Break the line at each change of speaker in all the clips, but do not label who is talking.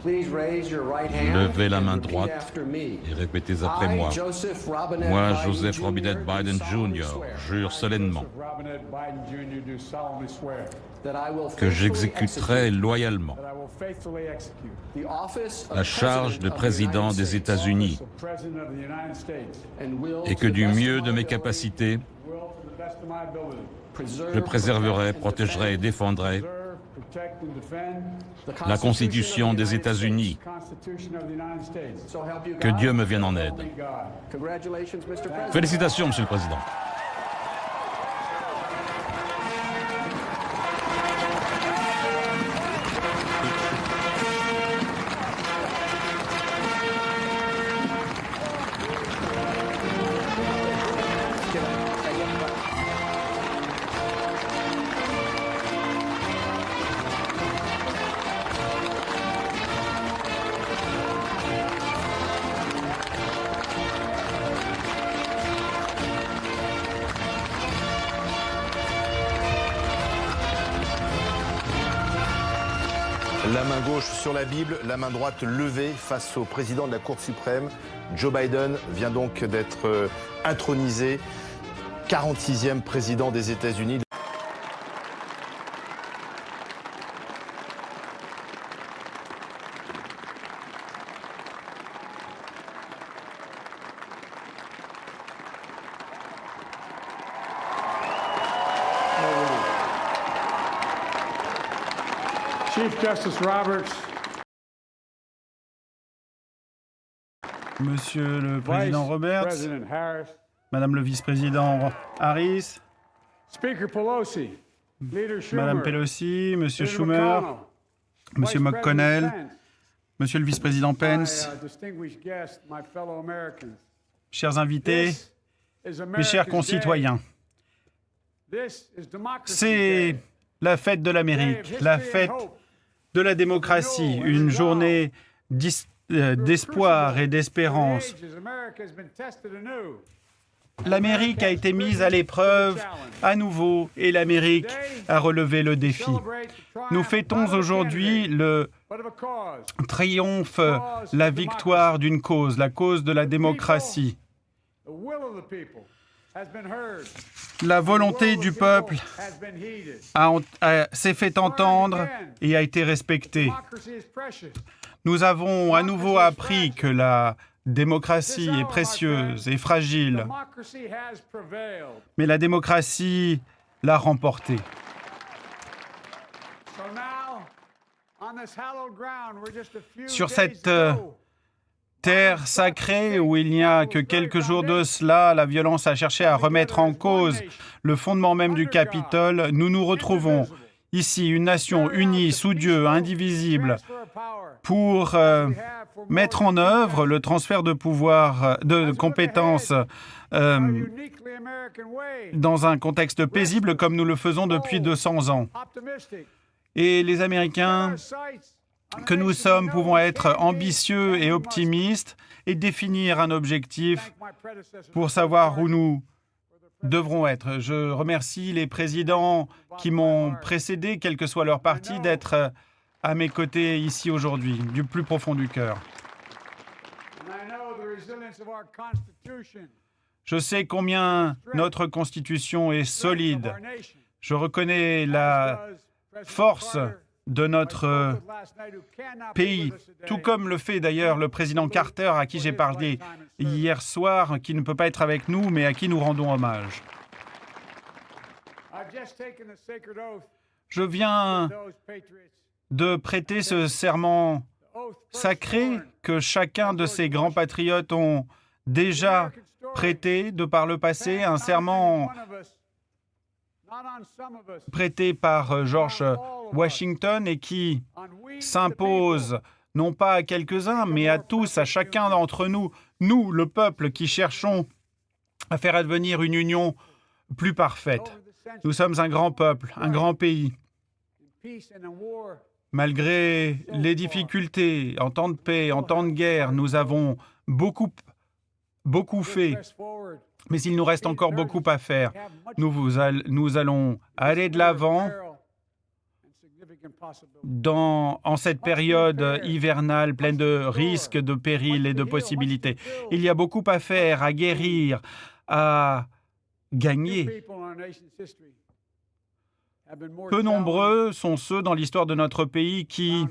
Levez la main droite et répétez après moi. Moi, Joseph Robinette Biden Jr., jure solennellement que j'exécuterai loyalement la charge de président des États-Unis et que du mieux de mes capacités, je préserverai, protégerai et défendrai la Constitution des États-Unis. Que Dieu me vienne en aide. Félicitations, Monsieur le Président.
La main gauche sur la Bible, la main droite levée face au président de la Cour suprême. Joe Biden vient donc d'être intronisé, 46e président des États-Unis.
Chief Justice Roberts.
Monsieur le Président Roberts, Madame le Vice-président Harris,
Speaker Pelosi, Leader Schumer,
Madame Pelosi, Monsieur
Leader
Schumer,
McConnell,
Monsieur
Vice
McConnell,
President
Monsieur le Vice-président
Pence,
Pence,
distinguished guests, my fellow Americans.
chers invités,
This is
mes chers
America's
concitoyens,
day. This is Democracy
c'est
Day.
la fête de l'Amérique, la fête de la démocratie, une journée d'espoir et d'espérance. L'Amérique a été mise à l'épreuve à nouveau et l'Amérique a relevé le défi. Nous fêtons aujourd'hui le triomphe, la victoire d'une cause, la cause de la démocratie. La volonté du peuple s'est fait entendre et a été respectée. Nous avons à nouveau appris que la démocratie est précieuse et fragile, mais la démocratie l'a remportée. Sur cette terre sacrée où il n'y a que quelques jours de cela, la violence a cherché à remettre en cause le fondement même du Capitole, nous nous retrouvons ici, une nation unie sous Dieu, indivisible, pour mettre en œuvre le transfert de pouvoir, de compétences dans un contexte paisible comme nous le faisons depuis 200 ans. Et les Américains que nous sommes pouvons être ambitieux et optimistes et définir un objectif pour savoir où nous devront être. Je remercie les présidents qui m'ont précédé, quel que soit leur parti, d'être à mes côtés ici aujourd'hui, du plus profond du cœur. Je sais combien notre Constitution est solide. Je reconnais la force de notre pays, tout comme le fait d'ailleurs le président Carter, à qui j'ai parlé hier soir, qui ne peut pas être avec nous, mais à qui nous rendons hommage. Je viens de prêter ce serment sacré que chacun de ces grands patriotes ont déjà prêté de par le passé, un serment prêté par George Washington et qui s'impose non pas à quelques-uns, mais à tous, à chacun d'entre nous, nous, le peuple, qui cherchons à faire advenir une union plus parfaite. Nous sommes un grand peuple, un grand pays. Malgré les difficultés, en temps de paix, en temps de guerre, nous avons beaucoup fait. Mais il nous reste encore beaucoup à faire. Nous allons aller de l'avant en cette période hivernale pleine de risques, de périls et de possibilités. Il y a beaucoup à faire, à guérir, à gagner. Peu nombreux sont ceux dans l'histoire de notre pays qui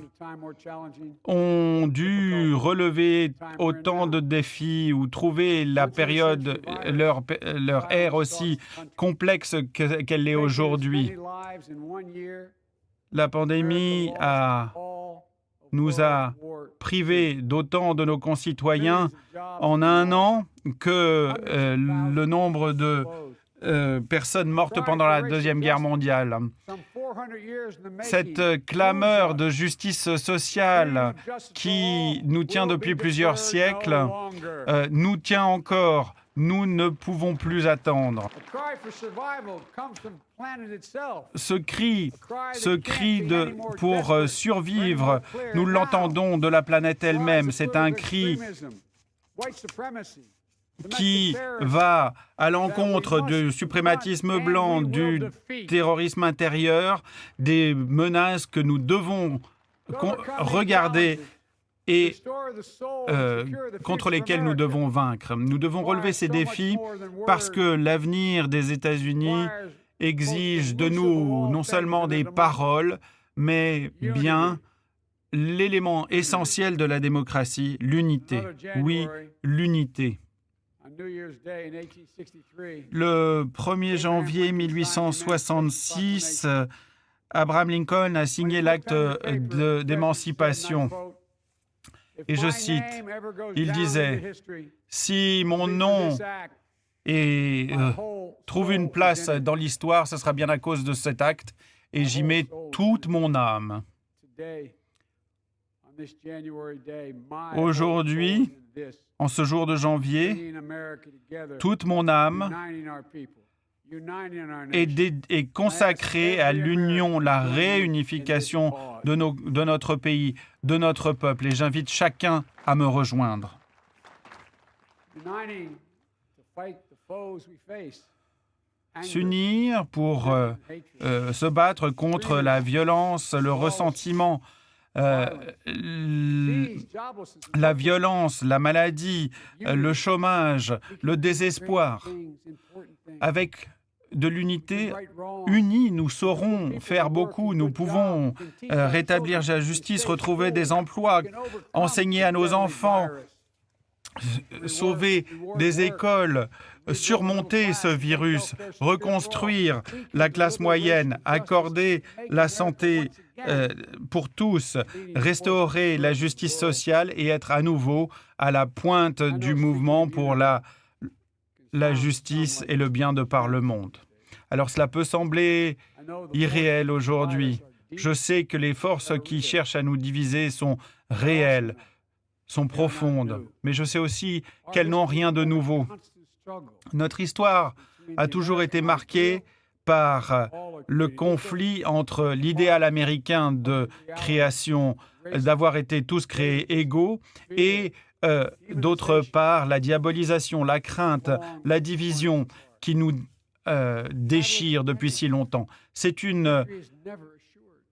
ont dû relever autant de défis ou trouver la période, leur ère aussi complexe qu'elle l'est aujourd'hui. La pandémie nous a privés d'autant de nos concitoyens en un an que le nombre de personnes mortes pendant la Deuxième Guerre mondiale. Cette clameur de justice sociale qui nous tient depuis plusieurs siècles nous tient encore. Nous ne pouvons plus attendre. Ce cri pour survivre, nous l'entendons de la planète elle-même. C'est un cri qui va à l'encontre du suprématisme blanc, du terrorisme intérieur, des menaces que nous devons regarder et contre lesquels nous devons vaincre. Nous devons relever ces défis parce que l'avenir des États-Unis exige de nous non seulement des paroles, mais bien l'élément essentiel de la démocratie, l'unité. Oui, l'unité. Le 1er janvier 1866, Abraham Lincoln a signé l'acte d'émancipation. Et je cite, il disait « Si mon nom trouve une place dans l'histoire, ce sera bien à cause de cet acte, et j'y mets toute mon âme. » Aujourd'hui, en ce jour de janvier, toute mon âme est consacrée à l'union, la réunification de notre pays, de notre peuple. Et j'invite chacun à me rejoindre. S'unir pour se battre contre la violence, le ressentiment, la violence, la maladie, le chômage, le désespoir. Avec de l'unité, unis, nous saurons faire beaucoup. Nous pouvons rétablir la justice, retrouver des emplois, enseigner à nos enfants, sauver des écoles, surmonter ce virus, reconstruire la classe moyenne, accorder la santé pour tous, restaurer la justice sociale et être à nouveau à la pointe du mouvement pour la justice et le bien de par le monde. Alors cela peut sembler irréel aujourd'hui. Je sais que les forces qui cherchent à nous diviser sont réelles, sont profondes, mais je sais aussi qu'elles n'ont rien de nouveau. Notre histoire a toujours été marquée par le conflit entre l'idéal américain de création, d'avoir été tous créés égaux, et d'autre part la diabolisation, la crainte, la division qui nous déchire depuis si longtemps. C'est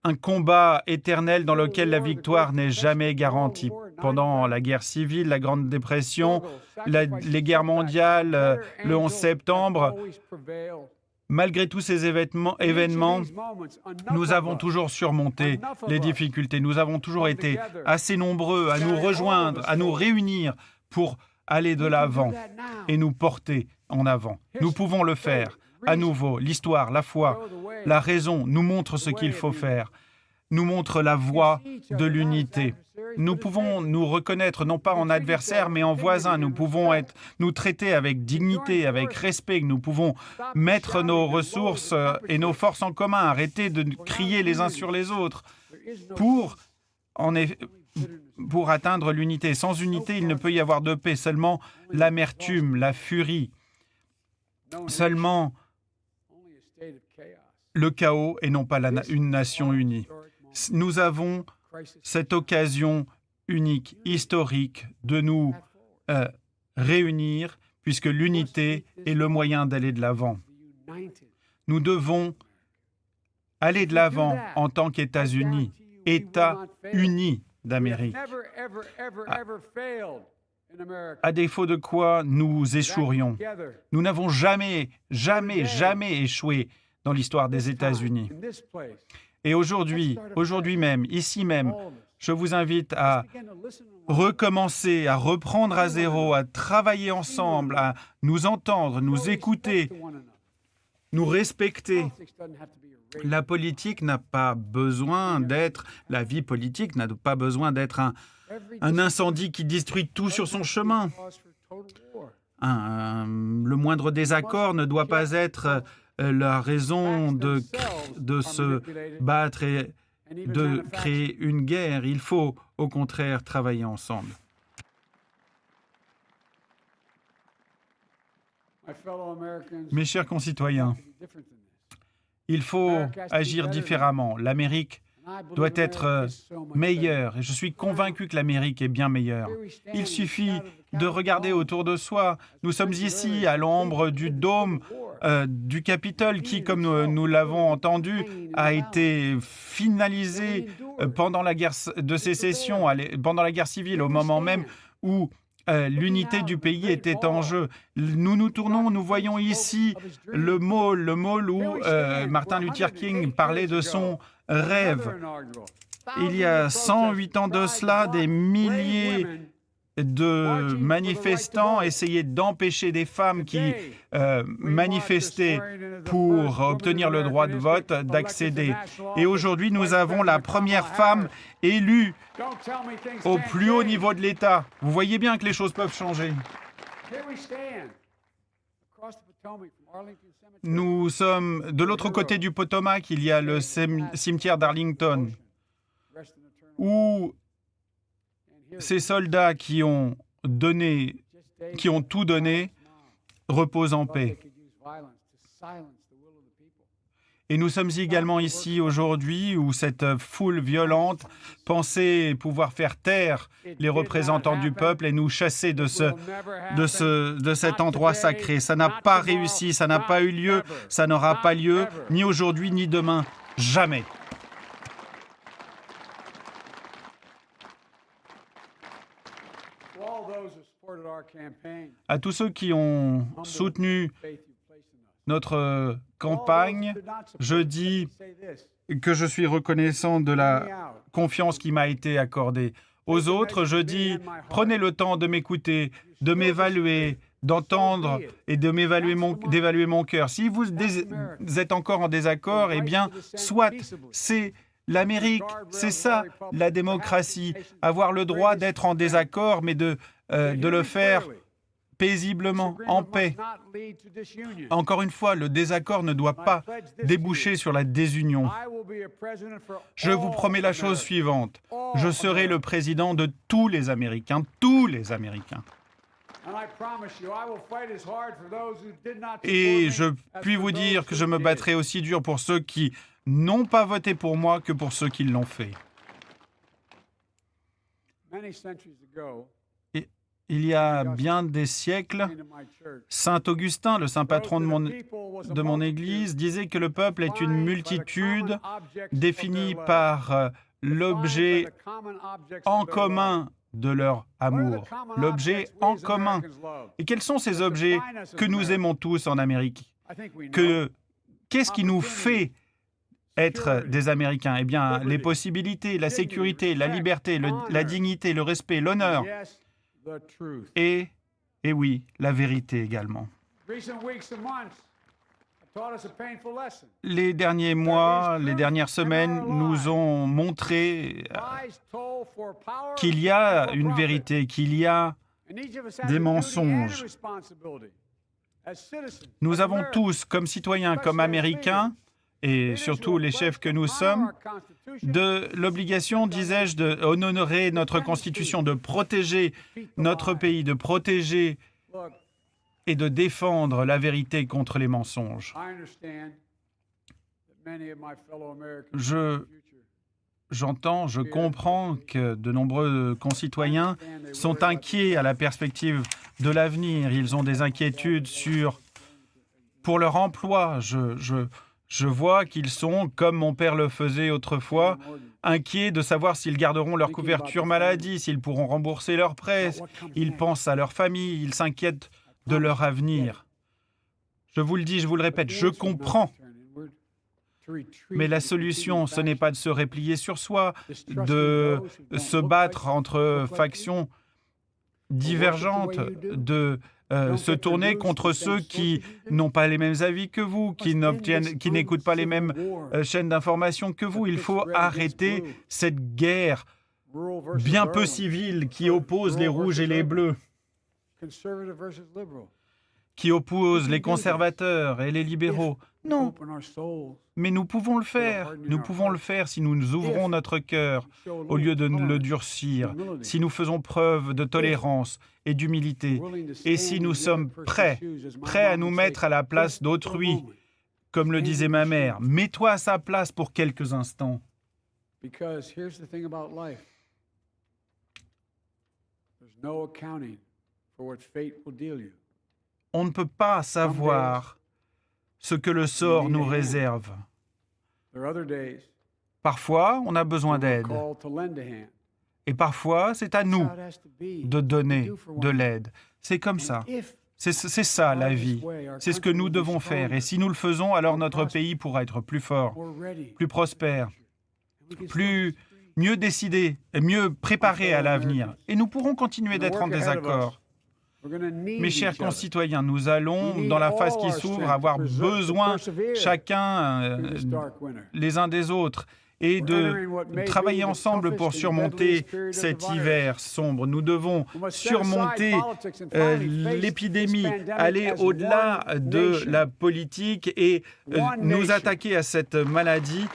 un combat éternel dans lequel la victoire n'est jamais garantie. Pendant la guerre civile, la Grande Dépression, les guerres mondiales, le 11 septembre, malgré tous ces événements, nous avons toujours surmonté les difficultés. Nous avons toujours été assez nombreux à nous rejoindre, à nous réunir pour aller de l'avant et nous porter en avant. Nous pouvons le faire. À nouveau, l'histoire, la foi, la raison nous montrent ce qu'il faut faire, nous montrent la voie de l'unité. Nous pouvons nous reconnaître non pas en adversaires, mais en voisins. Nous pouvons nous traiter avec dignité, avec respect. Nous pouvons mettre nos ressources et nos forces en commun, arrêter de crier les uns sur les autres pour atteindre l'unité. Sans unité, il ne peut y avoir de paix, seulement l'amertume, la furie, seulement le chaos et non pas une nation unie. Nous avons cette occasion unique, historique, de nous réunir, puisque l'unité est le moyen d'aller de l'avant. Nous devons aller de l'avant en tant qu'États-Unis, États unis d'Amérique. À défaut de quoi nous échouerions. Nous n'avons jamais échoué dans l'histoire des États-Unis. Et aujourd'hui même, ici même, je vous invite à recommencer, à reprendre à zéro, à travailler ensemble, à nous entendre, nous écouter, nous respecter. La politique n'a pas besoin d'être, la vie politique n'a pas besoin d'être un incendie qui détruit tout sur son chemin. Le moindre désaccord ne doit pas être la raison de se battre et de créer une guerre. Il faut, au contraire, travailler ensemble. Mes chers concitoyens, il faut agir différemment. L'Amérique doit être meilleure. Et je suis convaincu que l'Amérique est bien meilleure. Il suffit de regarder autour de soi. Nous sommes ici, à l'ombre du dôme du Capitole, qui, comme nous l'avons entendu, a été finalisé pendant la guerre de sécession, pendant la guerre civile, au moment même où l'unité du pays était en jeu. Nous nous tournons, nous voyons ici le mall où Martin Luther King parlait de son rêve. Il y a 108 ans de cela, des milliers de manifestants essayaient d'empêcher des femmes qui manifestaient pour obtenir le droit de vote d'accéder. Et aujourd'hui, nous avons la première femme élue au plus haut niveau de l'État. Vous voyez bien que les choses peuvent changer. Nous sommes de l'autre côté du Potomac, il y a le cimetière d'Arlington, où ces soldats qui ont tout donné reposent en paix. Et nous sommes également ici aujourd'hui où cette foule violente pensait pouvoir faire taire les représentants du peuple et nous chasser de cet endroit sacré. Ça n'a pas réussi, ça n'a pas eu lieu, ça n'aura pas lieu, ni aujourd'hui ni demain, jamais. À tous ceux qui ont soutenu notre campagne, je dis que je suis reconnaissant de la confiance qui m'a été accordée. Aux autres, je dis, prenez le temps de m'écouter, de m'évaluer, d'entendre et d'évaluer mon cœur. Si vous êtes encore en désaccord, eh bien, soit, c'est l'Amérique, c'est ça, la démocratie. Avoir le droit d'être en désaccord, mais de le faire paisiblement, en paix. Encore une fois, le désaccord ne doit pas déboucher sur la désunion. Je vous promets la chose suivante. Je serai le président de tous les Américains, tous les Américains. Et je puis vous dire que je me battrai aussi dur pour ceux qui n'ont pas voté pour moi que pour ceux qui l'ont fait. Il y a bien des siècles, Saint Augustin, le saint patron de mon Église, disait que le peuple est une multitude définie par l'objet en commun de leur amour. L'objet en commun. Et quels sont ces objets que nous aimons tous en Amérique? Qu'est-ce qui nous fait être des Américains? Eh bien, les possibilités, la sécurité, la liberté, la dignité, le respect, l'honneur. Et oui, la vérité également. Les derniers mois, les dernières semaines nous ont montré qu'il y a une vérité, qu'il y a des mensonges. Nous avons tous, comme citoyens, comme Américains, et surtout les chefs que nous sommes, de l'obligation, disais-je, d'honorer notre Constitution, de protéger notre pays, de protéger et de défendre la vérité contre les mensonges. J'entends, je comprends que de nombreux concitoyens sont inquiets à la perspective de l'avenir. Ils ont des inquiétudes pour leur emploi. Je vois qu'ils sont, comme mon père le faisait autrefois, inquiets de savoir s'ils garderont leur couverture maladie, s'ils pourront rembourser leurs prêts. Ils pensent à leur famille, ils s'inquiètent de leur avenir. Je vous le dis, je vous le répète, je comprends. Mais la solution, ce n'est pas de se replier sur soi, de se battre entre factions divergentes, de se tourner contre ceux qui n'ont pas les mêmes avis que vous, qui n'écoutent pas les mêmes chaînes d'information que vous. Il faut arrêter cette guerre bien peu civile qui oppose les rouges et les bleus, qui oppose les conservateurs et les libéraux. Non, mais nous pouvons le faire. Nous pouvons le faire si nous ouvrons notre cœur au lieu de le durcir, si nous faisons preuve de tolérance et d'humilité, et si nous sommes prêts à nous mettre à la place d'autrui, comme le disait ma mère. Mets-toi à sa place pour quelques instants. On ne peut pas savoir ce que le sort nous réserve. Parfois, on a besoin d'aide. Et parfois, c'est à nous de donner de l'aide. C'est comme ça. C'est ça, la vie. C'est ce que nous devons faire. Et si nous le faisons, alors notre pays pourra être plus fort, plus prospère, mieux décidé et mieux préparé à l'avenir. Et nous pourrons continuer d'être en désaccord. Mes chers concitoyens, nous allons, dans la phase qui s'ouvre, avoir besoin chacun les uns des autres et de travailler ensemble pour surmonter cet hiver sombre. Nous devons surmonter l'épidémie, aller au-delà de la politique et nous attaquer à cette maladie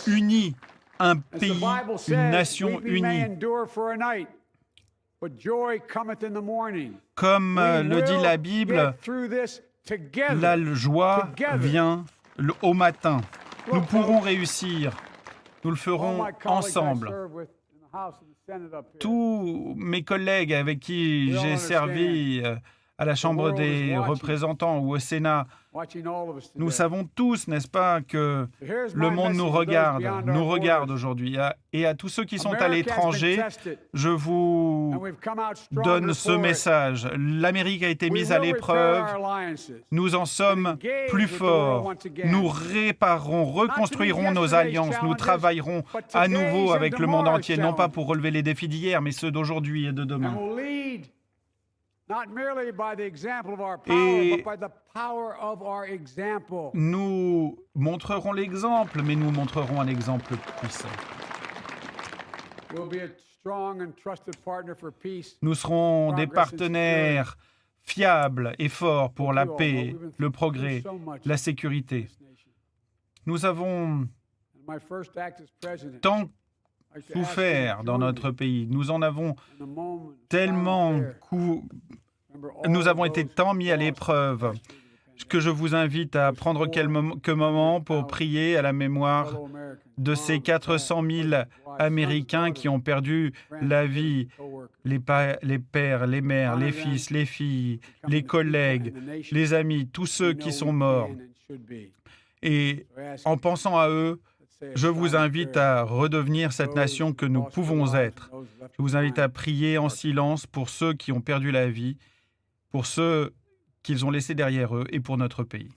unis, un pays, une nation unie. Comme le dit la Bible, la joie vient au matin. Nous pourrons réussir. Nous le ferons ensemble. Tous mes collègues avec qui j'ai servi à la Chambre des représentants ou au Sénat, nous savons tous, n'est-ce pas, que le monde nous regarde aujourd'hui. Et à tous ceux qui sont à l'étranger, je vous donne ce message. L'Amérique a été mise à l'épreuve. Nous en sommes plus forts. Nous réparerons, reconstruirons nos alliances. Nous travaillerons à nouveau avec le monde entier, non pas pour relever les défis d'hier, mais ceux d'aujourd'hui et de demain. Et nous montrerons l'exemple, mais nous montrerons un exemple puissant. Nous serons des partenaires fiables et forts pour la paix, le progrès, la sécurité. Nous avons tant souffert dans notre pays. Nous en avons tellement nous avons été tant mis à l'épreuve que je vous invite à prendre quelques moments pour prier à la mémoire de ces 400 000 Américains qui ont perdu la vie, les pères, les mères, les fils, les filles, les collègues, les amis, tous ceux qui sont morts. Et en pensant à eux, je vous invite à redevenir cette nation que nous pouvons être. Je vous invite à prier en silence pour ceux qui ont perdu la vie, pour ceux qu'ils ont laissés derrière eux et pour notre pays.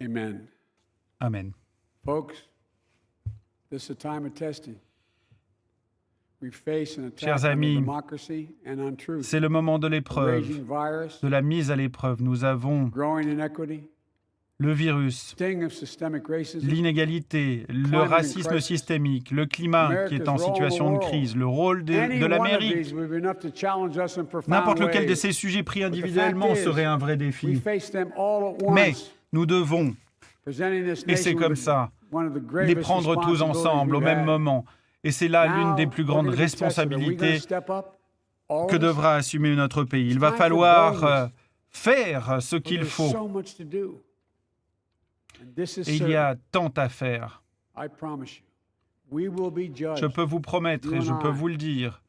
Amen.
Amen.
Folks, this is a time of testing. We face an attack
Chers
on
amis,
democracy and on truth.
c'est le moment de l'épreuve,
Raging virus,
de la mise à l'épreuve. Nous avons
growing inequity,
le virus,
sting of systemic racism,
l'inégalité, le racisme systémique, le climat qui est en situation de crise, le rôle de l'Amérique. N'importe lequel de ces sujets pris individuellement serait un vrai défi. Mais nous devons, et c'est comme ça, les prendre tous ensemble au même moment. Et c'est là l'une des plus grandes responsabilités que devra assumer notre pays. Il va falloir faire ce qu'il faut. Et il y a tant à faire. Je peux vous promettre et je peux vous le dire,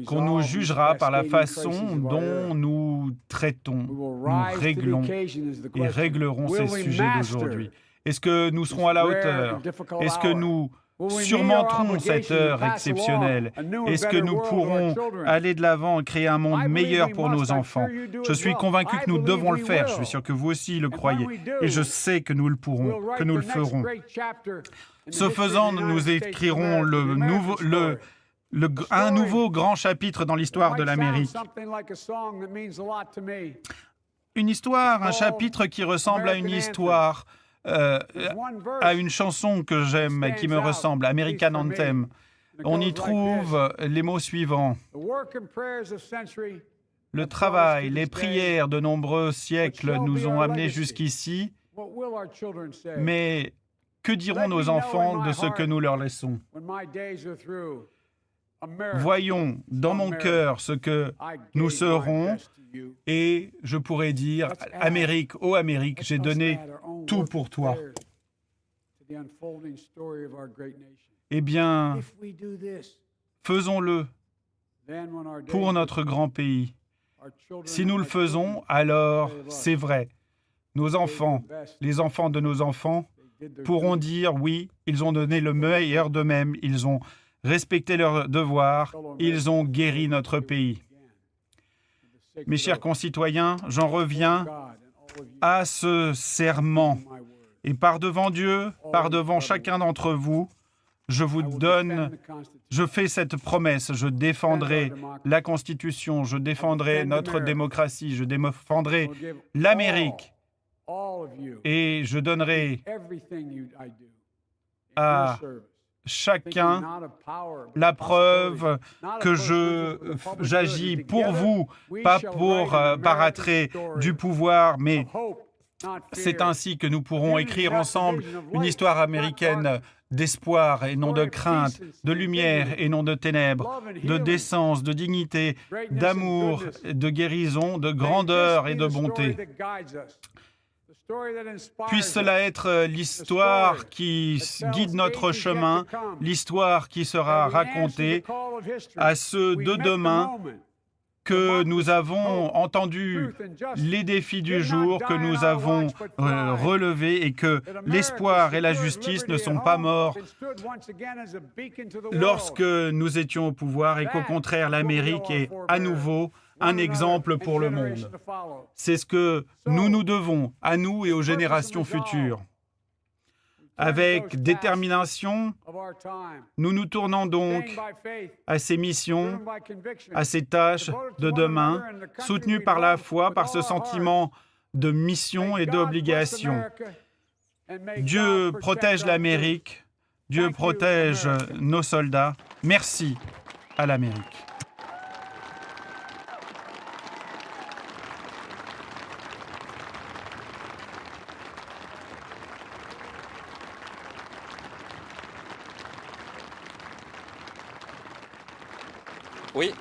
qu'on nous jugera par la façon
dont nous traitons, nous réglons et réglerons ces sujets d'aujourd'hui. Est-ce que nous serons à la hauteur? Est-ce que nous surmonterons cette heure exceptionnelle? Est-ce que nous pourrons aller de l'avant et créer un monde meilleur pour nos enfants? Je suis convaincu que nous devons le faire. Je suis sûr que vous aussi le croyez. Et je sais que nous le pourrons, que nous le ferons. Ce faisant, nous écrirons un nouveau grand chapitre dans l'histoire de l'Amérique. Une histoire, un chapitre qui ressemble à une histoire, à une chanson que j'aime et qui me ressemble, American Anthem. On y trouve les mots suivants. Le travail, les prières de nombreux siècles nous ont amenés jusqu'ici, mais que diront nos enfants de ce que nous leur laissons? Voyons dans mon cœur ce que nous serons, et je pourrais dire, Amérique, ô Amérique, j'ai donné tout pour toi. Eh bien, faisons-le pour notre grand pays. Si nous le faisons, alors c'est vrai. Nos enfants, les enfants de nos enfants, pourront dire oui, ils ont donné le meilleur d'eux-mêmes, ils ont respecté leurs devoirs, ils ont guéri notre pays. Mes chers concitoyens, j'en reviens à ce serment. Et par devant Dieu, par devant chacun d'entre vous, je fais cette promesse, je défendrai la Constitution, je défendrai notre démocratie, je défendrai l'Amérique et je donnerai à chacun la preuve que j'agis pour vous, pas par attrait du pouvoir, mais c'est ainsi que nous pourrons écrire ensemble une histoire américaine d'espoir et non de crainte, de lumière et non de ténèbres, de décence, de dignité, d'amour, de guérison, de grandeur et de bonté. Puisse cela être l'histoire qui guide notre chemin, l'histoire qui sera racontée à ceux de demain, que nous avons entendu les défis du jour, que nous avons relevés et que l'espoir et la justice ne sont pas morts lorsque nous étions au pouvoir et qu'au contraire l'Amérique est à nouveau un exemple pour le monde. C'est ce que nous nous devons à nous et aux générations futures. Avec détermination, nous nous tournons donc à ces missions, à ces tâches de demain, soutenues par la foi, par ce sentiment de mission et d'obligation. Dieu protège l'Amérique, Dieu protège nos soldats. Merci à l'Amérique.
Oui.